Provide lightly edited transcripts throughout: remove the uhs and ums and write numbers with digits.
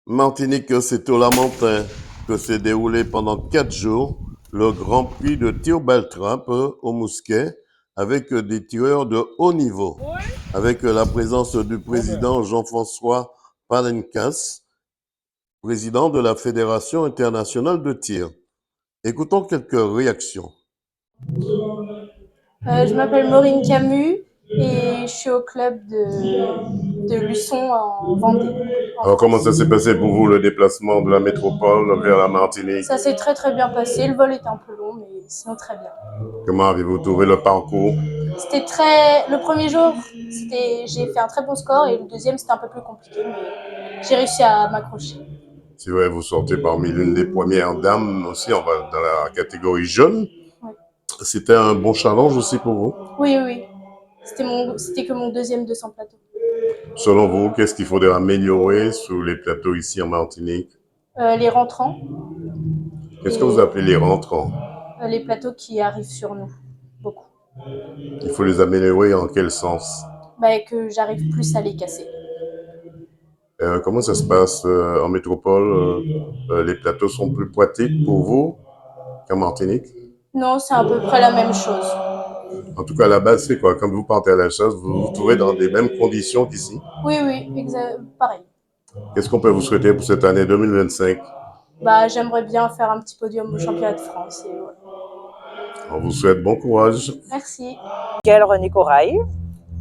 Martinique, c'est au Lamentin que s'est déroulé pendant 4 jours le Grand Prix de tir Beltrap au Mousquet avec des tireurs de haut niveau, avec la présence du président Jean-François Palencas, président de la Fédération internationale de tir. Écoutons quelques réactions. Je m'appelle Maureen Camus et je suis au club de Luçon en Vendée. Alors, comment ça s'est passé pour vous le déplacement de la métropole vers la Martinique? Ça s'est très très bien passé. Le vol était un peu long, mais sinon très bien. Comment avez-vous trouvé le parcours? C'était très. Le premier jour, j'ai fait un très bon score et le deuxième c'était un peu plus compliqué, mais j'ai réussi à m'accrocher. C'est vrai, vous sortez parmi l'une des premières dames aussi, on va dans la catégorie jeune. Ouais. C'était un bon challenge aussi pour vous. Oui, oui. C'était que mon deuxième 200 plateau. Selon vous, qu'est-ce qu'il faudrait améliorer sur les plateaux ici en Martinique? Les rentrants Qu'est-ce que vous et appelez les rentrants? les plateaux qui arrivent sur nous. Beaucoup. Il faut les améliorer en quel sens? Bah, que j'arrive plus à les casser. Comment ça se passe en métropole? Les plateaux sont plus pratiques pour vous qu'en Martinique? Non, c'est à peu près la même chose. En tout cas, la base, c'est quoi? Quand vous partez à la chasse, vous vous trouvez dans les mêmes conditions qu'ici. Oui, oui, pareil. Qu'est-ce qu'on peut vous souhaiter pour cette année 2025? Bah, j'aimerais bien faire un petit podium au championnat de France. Et voilà. On vous souhaite bon courage. Merci. René Corail.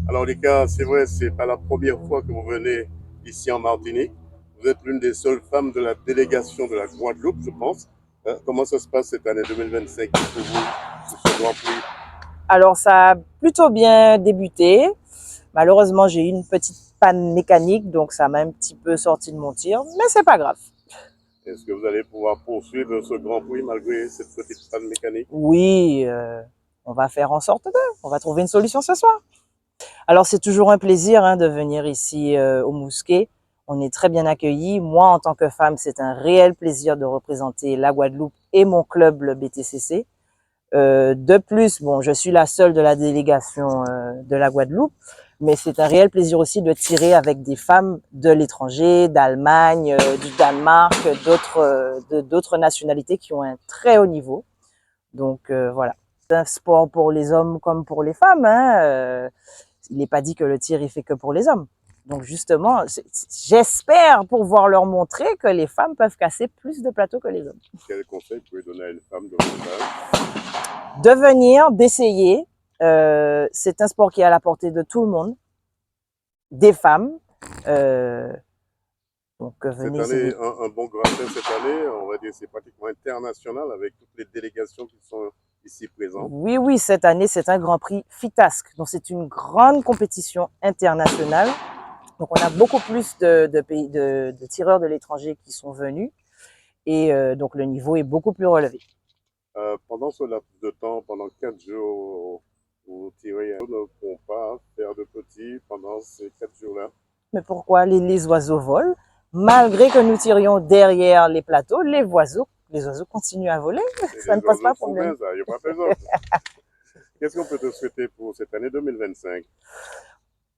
Alors, Lika, c'est vrai, c'est pas la première fois que vous venez ici en Martinique. Vous êtes l'une des seules femmes de la délégation de la Guadeloupe, je pense. Comment ça se passe cette année 2025 pour vous, pour ce Grand Prix? Alors, ça a plutôt bien débuté. Malheureusement, j'ai eu une petite panne mécanique, donc ça m'a un petit peu sorti de mon tir, mais c'est pas grave. Est-ce que vous allez pouvoir poursuivre ce Grand Prix malgré cette petite panne mécanique? Oui, on va faire en sorte on va trouver une solution ce soir. Alors, c'est toujours un plaisir de venir ici au Mousquet. On est très bien accueillis. Moi, en tant que femme, c'est un réel plaisir de représenter la Guadeloupe et mon club, le BTCC. De plus, bon, je suis la seule de la délégation de la Guadeloupe, mais c'est un réel plaisir aussi de tirer avec des femmes de l'étranger, d'Allemagne, du Danemark, d'autres nationalités qui ont un très haut niveau. Donc voilà, c'est un sport pour les hommes comme pour les femmes. Il n'est pas dit que le tir est fait que pour les hommes. Donc justement, j'espère pouvoir leur montrer que les femmes peuvent casser plus de plateaux que les hommes. Quel conseil pouvez vous donner à une femme de votre âge? De venir, d'essayer. C'est un sport qui est à la portée de tout le monde, des femmes. Donc venez Cette année, essayer. un bon gratin cette année, on va dire c'est pratiquement international avec toutes les délégations qui sont ici présentes. Oui, oui, cette année, c'est un Grand Prix FITASC. Donc c'est une grande compétition internationale. Donc on a beaucoup plus de tireurs de l'étranger qui sont venus. Et donc le niveau est beaucoup plus relevé. Pendant ce laps de temps, pendant 4 jours, vous tirez, ne pourront pas faire de petits pendant ces 4 jours-là. Mais pourquoi les oiseaux volent? Malgré que nous tirions derrière les plateaux, les oiseaux continuent à voler. Ça ne Les pose pas oiseaux de sont bien, problème. ça, il n'y a pas besoin. Qu'est-ce qu'on peut te souhaiter pour cette année 2025?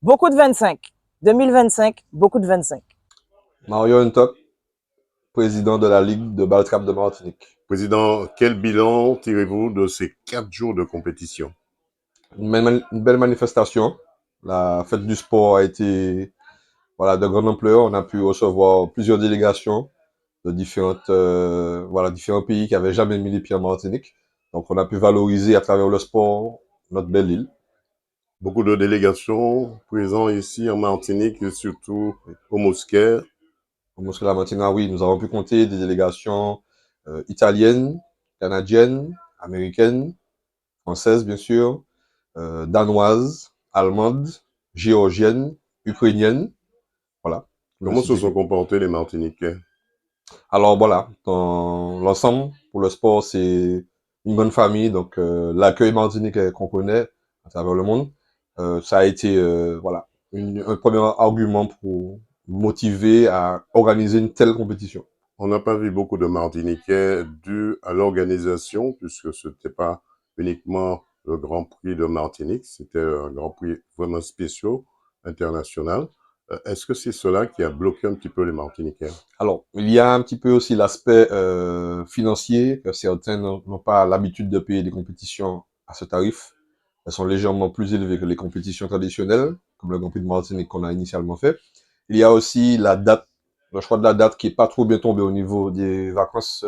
Beaucoup de 25. 2025, beaucoup de 25. Mario Ntok, président de la Ligue de Baltrap de Martinique. Président, quel bilan tirez-vous de ces 4 jours de compétition? Une belle manifestation. La fête du sport a été de grande ampleur. On a pu recevoir plusieurs délégations de différents pays qui n'avaient jamais mis les pieds en Martinique. Donc on a pu valoriser à travers le sport notre belle île. Beaucoup de délégations présentes ici en Martinique et surtout au Mosquet. Au Mosquée de la Martinique, oui, nous avons pu compter des délégations italiennes, canadiennes, américaines, françaises bien sûr, danoises, allemandes, géorgiennes, ukrainiennes. Voilà. Comment se sont comportés les Martiniquais? Alors voilà, dans l'ensemble, pour le sport, c'est une bonne famille. Donc l'accueil martiniquais qu'on connaît à travers le monde, ça a été un premier argument pour motiver à organiser une telle compétition. On n'a pas vu beaucoup de Martiniquais dû à l'organisation, puisque ce n'était pas uniquement le Grand Prix de Martinique, c'était un Grand Prix vraiment spécial, international. Est-ce que c'est cela qui a bloqué un petit peu les Martiniquais? Alors, il y a un petit peu aussi l'aspect financier, que certains n'ont pas l'habitude de payer des compétitions à ce tarif. Elles sont légèrement plus élevées que les compétitions traditionnelles, comme le Grand Prix de Martinique qu'on a initialement fait. Il y a aussi la date, le choix de la date qui est pas trop bien tombé au niveau des vacances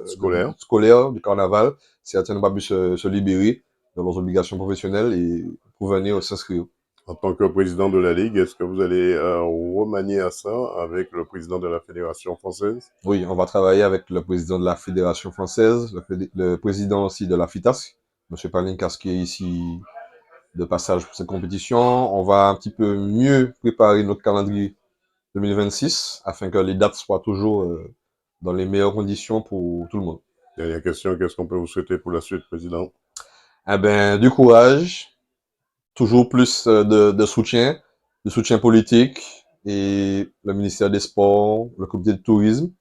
Scolaire. scolaires, du carnaval. Certains n'ont pas pu se libérer de leurs obligations professionnelles et pour venir s'inscrire. En tant que président de la Ligue, est-ce que vous allez remanier à ça avec le président de la Fédération française? Oui, on va travailler avec le président de la Fédération française, le président aussi de la FITAS, M. Palinkas, qui est ici de passage pour cette compétition. On va un petit peu mieux préparer notre calendrier 2026 afin que les dates soient toujours dans les meilleures conditions pour tout le monde. Dernière question, qu'est-ce qu'on peut vous souhaiter pour la suite, président? Eh ben, du courage, toujours plus de soutien politique et le ministère des Sports, le comité de tourisme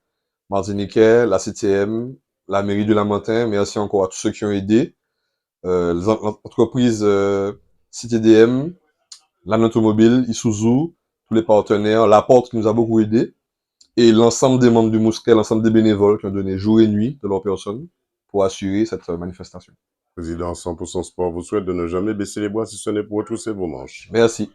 martiniquais, la CTM, la mairie du Lamentin. Merci encore à tous ceux qui ont aidé. L'entreprise CTDM, l'An Automobile, Isuzu, tous les partenaires, la Porte qui nous a beaucoup aidé, et l'ensemble des membres du Mousquet, l'ensemble des bénévoles qui ont donné jour et nuit de leur personne pour assurer cette manifestation. Président 100% Sport vous souhaite de ne jamais baisser les bras si ce n'est pour retrousser vos manches. Merci.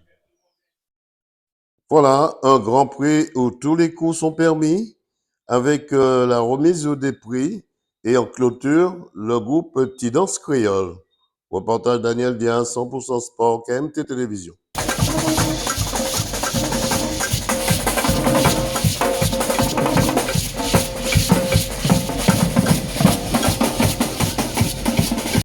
Voilà, un grand prix où tous les coups sont permis, avec la remise des prix et en clôture, le groupe Petit Danse Créole. Reportage Daniel Diaz, 100% Sport, KMT Télévision.